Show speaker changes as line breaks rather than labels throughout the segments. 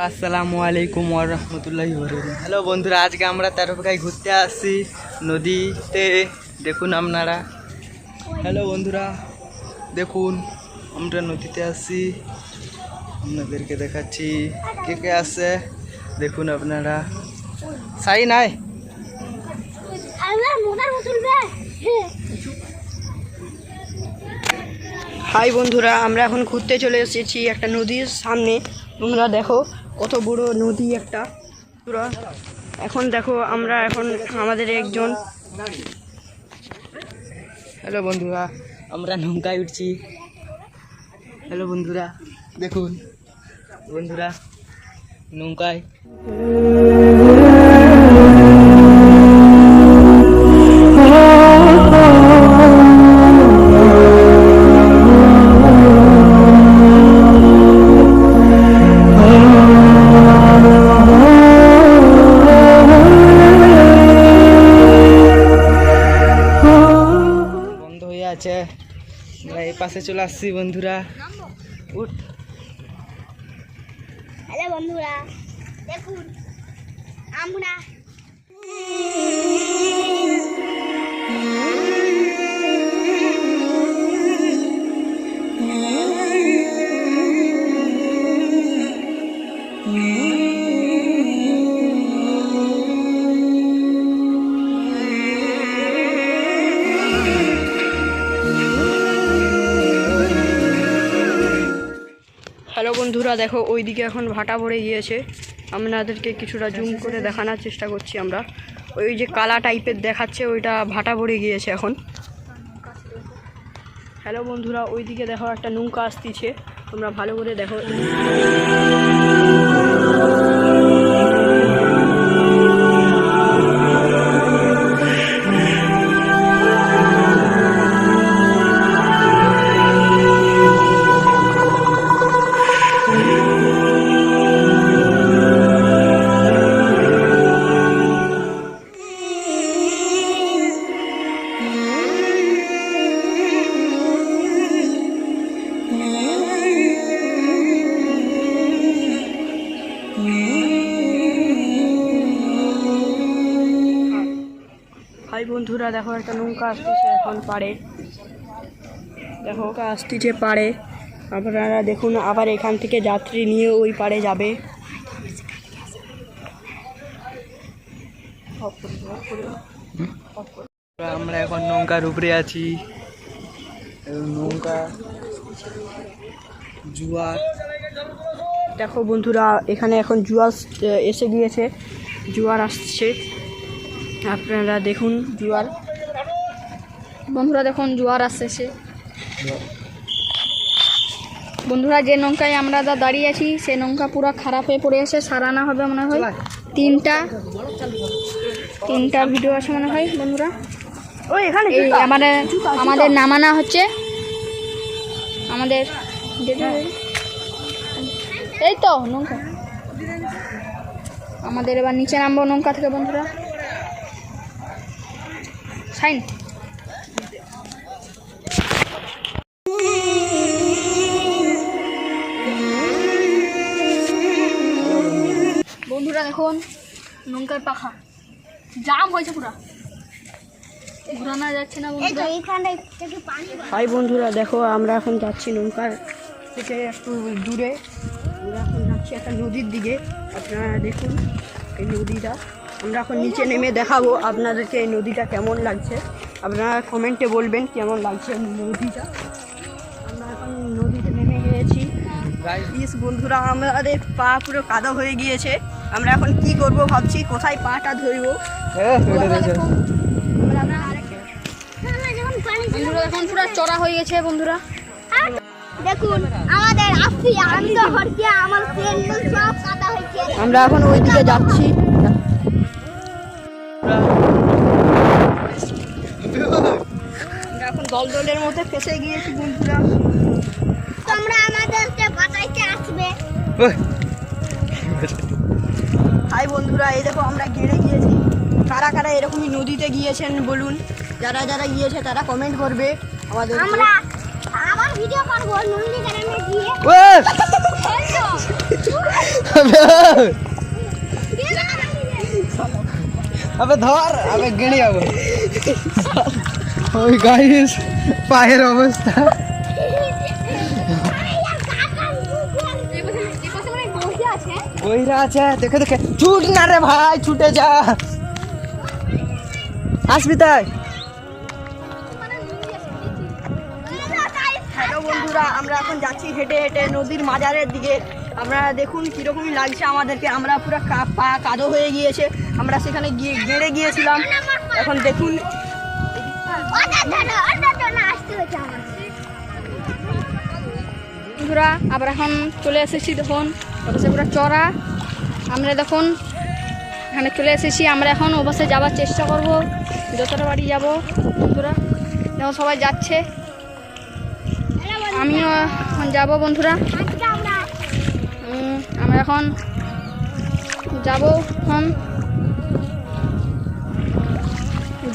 আসসালামু আলাইকুম ওয়া রাহমাতুল্লাহি ওয়া বারাকাতুহু। হ্যালো বন্ধুরা, আজকে আমরা তেরোপাখায় ঘুরতে আসছি নদীতে। দেখুন আপনারা, হ্যালো বন্ধুরা, দেখুন আমরা নদীতে আসছি, আপনাদেরকে দেখাচ্ছি কে কে আসছে। দেখুন আপনারা, সাই নাই
হাই বন্ধুরা, আমরা এখন ঘুরতে চলে এসেছি একটা নদীর সামনে। তোমরা দেখো কত বড় নদী একটা পুরো। এখন দেখো আমরা এখন আমাদের একজন,
হ্যালো বন্ধুরা, আমরা নৌকায় উঠছি। হ্যালো বন্ধুরা, দেখুন বন্ধুরা নৌকায়। আছে, আমরা এই পাশে চলে আসছি বন্ধুরা। উঠ।
হ্যালো বন্ধুরা, দেখুন আমরা
হ্যালো বন্ধুরা, দেখো ওইদিকে এখন ভাটা ভরে গিয়েছে। আপনাদেরকে কিছুটা জুম করে দেখানোর চেষ্টা করছি আমরা। ওই যে কালা টাইপের দেখাচ্ছে, ওইটা ভাটা ভরে গিয়েছে এখন। হ্যালো বন্ধুরা, ওইদিকে দেখো একটা নৌকা আসতেছে, তোমরা ভালো করে দেখো। হাই বন্ধুরা, দেখো একটা নৌকা আসতেছে এখন পাড়ে। দেখো নৌকা আসতেছে পাড়ে, আপনারা দেখুন। আবার এখান থেকে যাত্রী নিয়ে ওই পাড়ে যাবে।
আমরা এখন নৌকার উপরে আছি। নৌকা জুয়ার,
দেখো বন্ধুরা, এখানে এখন জুয়ার এসে গিয়েছে, জুয়ার আসছে। আপনারা দেখুন জুয়ার।
বন্ধুরা দেখুন জোয়ার আসছে। বন্ধুরা, যে নৌকায় আমরা দাঁড়িয়ে আছি সে নৌকা পুরো খারাপ হয়ে পড়ে আছে, সারানো হবে মনে হয়। তিনটা ভিডিও আছে মনে হয় বন্ধুরা।
ওই এখানে
এই আমাদের নামানো হচ্ছে, আমাদের এই তো নৌকা। আমাদের এবার নিচে নামবো নৌকা থেকে বন্ধুরা। সাইন বন্ধুরা দেখুন নৌকার পাখা জাম হয়েছে, পুরা ঘুরানো যাচ্ছে না বন্ধুরা।
হাই বন্ধুরা, দেখো আমরা এখন যাচ্ছি নৌকার থেকে একটু দূরে। আমরা এখন যাচ্ছি একটা নদীর দিকে। আপনারা দেখুন এই নদীটা। আমরা এখন নিচে নেমে দেখাবো আপনাদেরকে এই নদীটা কেমন লাগছে। আপনারা কমেন্টে বলবেন কেমন লাগছে নদীটা। আমরা এখন নদীতে নেমে গিয়েছি। প্লিজ বন্ধুরা, আমাদের পা পুরো কাদা হয়ে গিয়েছে। আমরা এখন কি করব ভাবছি, কোথায় পাটা ধরবো।
বন্ধুরা এখন পুরো চড়া হয়ে গেছে বন্ধুরা।
দেখুন আমাদের আমি তো হরকি আমার প্যান্ডেল সব কাদা হয়েছে।
আমরা এখন ওই দিকে যাচ্ছি। আমরা এখন দলদলের মধ্যে ফেসে গিয়েছি বন্ধুরা।
তোমরা আমাদেরকে বাঁচাইতে আসবে।
হাই বন্ধুরা, এই দেখো আমরা ঘিরে গিয়েছি। কারা কারা এরকমই নদীতে গিয়েছেন বলুন। যারা যারা গিয়েছে তারা কমেন্ট করবে আমাদের।
আমরা আবার ভিডিও করব নন্দী গ্রামে গিয়ে।
আবে ধর, আবে গেড়ে যাবো। ওই গাইস পায়ের অবস্থা। ওইরা আছে, দেখে দেখে ছুট না রে ভাই, ছুটে যা। আসবি তাই?
হ্যালো বন্ধুরা, আমরা এখন যাচ্ছি হেঁটে হেঁটে নদীর মাজারের দিকে। আমরা দেখুন কীরকমই লাগছে আমাদেরকে, আমরা পুরো পা কাদো হয়ে গিয়েছে, আমরা সেখানে গিয়ে গেড়ে গিয়েছিলাম। এখন দেখুন
বন্ধুরা, আবার এখন চলে এসেছি, দেখুন ওপাশে পুরো চড়া। আমরা দেখুন এখানে চলে এসেছি, আমরা এখন ওপাশে যাওয়ার চেষ্টা করব, যতটা বাড়ি যাব। বন্ধুরা দেখুন সবাই যাচ্ছে, আমিও এখন যাব। বন্ধুরা আমরা এখন যাব, এখন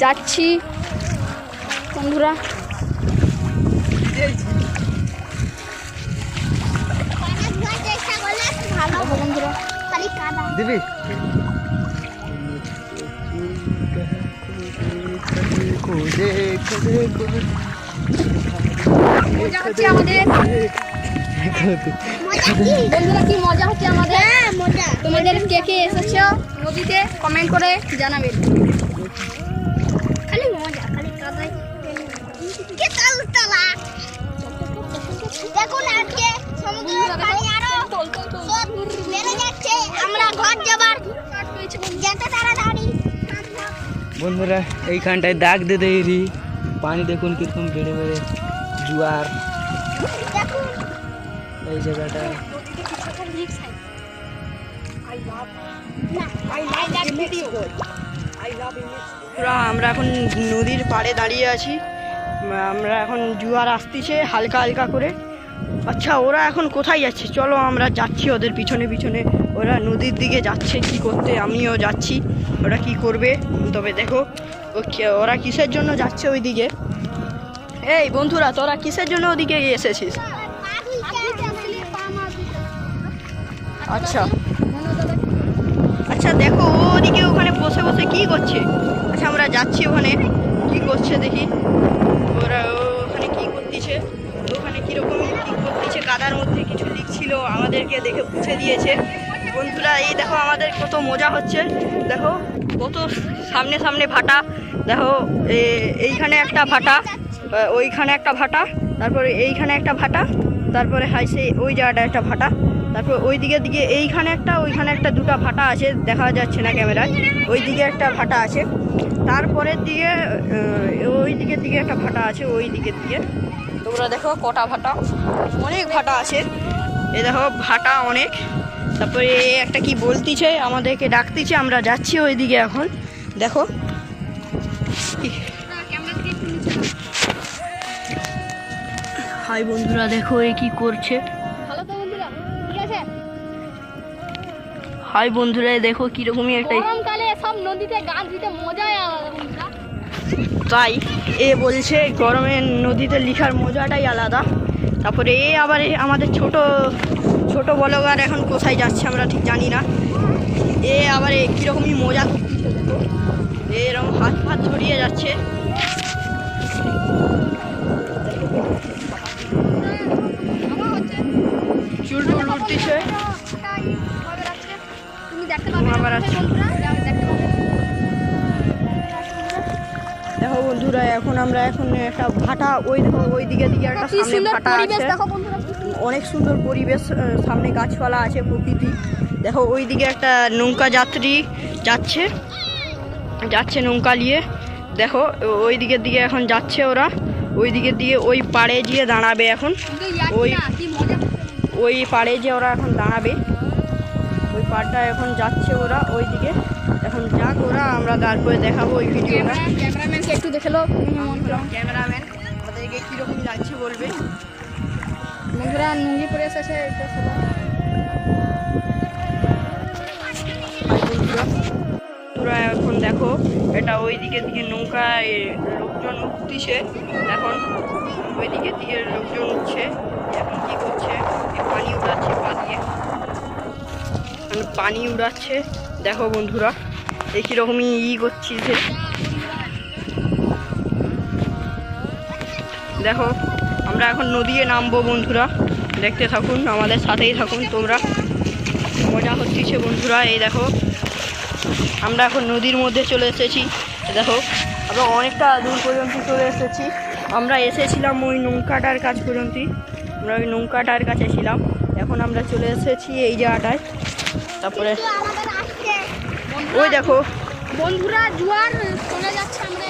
যাচ্ছি বন্ধুরা। দেখো বন্ধুরা,
দিবি?
মজা হচ্ছে আমাদের বন্ধুরা, কি মজা হচ্ছে আমাদের। তোমাদের কে কে এসেছো নদীতে কমেন্ট করে জানাবেন।
খালি মজা, খালি কাদাই কে তালতলা। দেখুন আজকে সমুদ্রের পানি আরো বেড়ে যাচ্ছে, আমরা ঘর যাবার যেতে তাড়াতাড়ি।
বন্ধুরা এইখানটায় দাগ দে দেরি, পানি দেখুন কিরকম বেড়ে বেড়ে জোয়ার।
দেখুন
এই জায়গাটা
পুরা আমরা এখন নদীর পাড়ে দাঁড়িয়ে আছি, আমরা এখন জোয়ার আসতেছে হালকা হালকা করে। আচ্ছা, ওরা এখন কোথায় যাচ্ছে? চলো আমরা যাচ্ছি ওদের পিছনে পিছনে। ওরা নদীর দিকে যাচ্ছে কি করতে, আমিও যাচ্ছি। ওরা কি করবে তবে দেখো, ওরা কিসের জন্য যাচ্ছে ওই দিকে। এই বন্ধুরা, তোরা কিসের জন্য ওদিকে এসেছিস? আচ্ছা আচ্ছা, দেখো ওদিকে ওখানে বসে বসে কি করছে। আচ্ছা আমরা যাচ্ছি ওখানে, কি করছে দেখি। ওরা ওখানে কি করতেছে, ওখানে কীরকম কি করতেছে, কাদার মধ্যে কিছু লিখছিল, আমাদেরকে দেখে বুঝে দিয়েছে। বন্ধুরা এই দেখো আমাদের কত মজা হচ্ছে, দেখো কত সামনে সামনে ভাটা। দেখো এইখানে একটা ভাটা, ওইখানে একটা ভাটা, তারপরে এইখানে একটা ভাটা, তারপরে হাইসে ওই জায়গাটা একটা ভাটা, তারপর ওই দিকের দিকে এইখানে একটা, ওইখানে একটা, দুটো ভাটা আছে, দেখা যাচ্ছে না ক্যামেরায়। ওই দিকে একটা ভাটা আছে, তারপরের দিকে ওই দিকের দিকে একটা ভাটা আছে, ওই দিকের দিকে। তোমরা দেখো কটা ভাটা, অনেক ভাটা আছে। এই দেখো ভাটা অনেক। তারপরে একটা কি বলতিছে, আমাদেরকে ডাকতিছে, আমরা যাচ্ছি ওই দিকে এখন। দেখো হাই বন্ধুরা, দেখো এই কি করছে।
ভালো তো বন্ধুরা, ঠিক আছে।
হাই বন্ধুরা, দেখো কিরকমই একটা,
গরমকালে সব নদীতে গান দিতে মজাই আলাদা বন্ধুরা।
তাই এ বলছে গরমে নদীতে লিখার মজাটাই আলাদা। তারপরে এ আবার আমাদের ছোট ছোট ব্লগার এখন কোথায় যাচ্ছে আমরা ঠিক জানি না। এ আবার কীরকমই মজা করতেছে, দেখো এরকম হাত ফাত ছড়িয়ে যাচ্ছে। চুল টুল উঠতেছে,
তুমি দেখতে পাবে
আবার আছে।
দেখতে পাবে।
দেখো বন্ধুরা, এখন আমরা এখন একটা ভাটা, ওই দেখো ওই দিকে দিকে একটা
কি
সামনে
সুন্দর
ভাটা
পরিবেশ
আছে,
দেখো বন্ধুরা, কি সুন্দর।
অনেক সুন্দর পরিবেশ, সামনে গাছপালা আছে, প্রকৃতি। দেখো ওই দিকে একটা নৌকা যাত্রী যাচ্ছে যাচ্ছে নৌকা নিয়ে। দেখো ওই দিকের দিকে এখন যাচ্ছে ওরা, ওই দিকের দিকে ওই পাড়ে গিয়ে দাঁড়াবে এখন।
কিন্তু ইয়ার্কি
ওই
না, কি মজা করছে।
ওই পাড়ে যে ওরা এখন দাঁড়াবে, ওই পাড়টা এখন যাচ্ছে ওরা ওই দিকে। এখন যাক ওরা, আমরা তারপরে দেখাবো ওই ভিডিওটা।
ক্যামেরাম্যানকে একটু দেখে লো,
ক্যামেরাম্যান আমাদেরকে কীরকম লাগছে বলবে।
বন্ধুরা নুঙ্গি পরে এসেছে এটা সবাই।
তোরা এখন দেখো, এটা ওই দিকে দিকে নৌকায় লোকজন উঠতেছে, এখন ওই দিকে দিকে লোকজন উঠছে, এখন কি করছে, পানি উঠাচ্ছে পা দিয়ে। মানে পানি উড়াচ্ছে। দেখো বন্ধুরা এই কীরকমই করছি যে, দেখো আমরা এখন নদীতে নামবো বন্ধুরা, দেখতে থাকুন, আমাদের সাথেই থাকুন তোমরা, মজা হচ্ছে বন্ধুরা। এই দেখো আমরা এখন নদীর মধ্যে চলে এসেছি। দেখো আমরা অনেকটা দূর পর্যন্ত চলে এসেছি। আমরা এসেছিলাম ওই নৌকাটার কাছ পর্যন্ত, আমরা ওই নৌকাটার কাছে ছিলাম, এখন আমরা চলে এসেছি এই জায়গাটায়। তারপরে
আমাদের আসছে
ওই দেখো
বন্ধুরা জোয়ার চলে যাচ্ছে, আমরা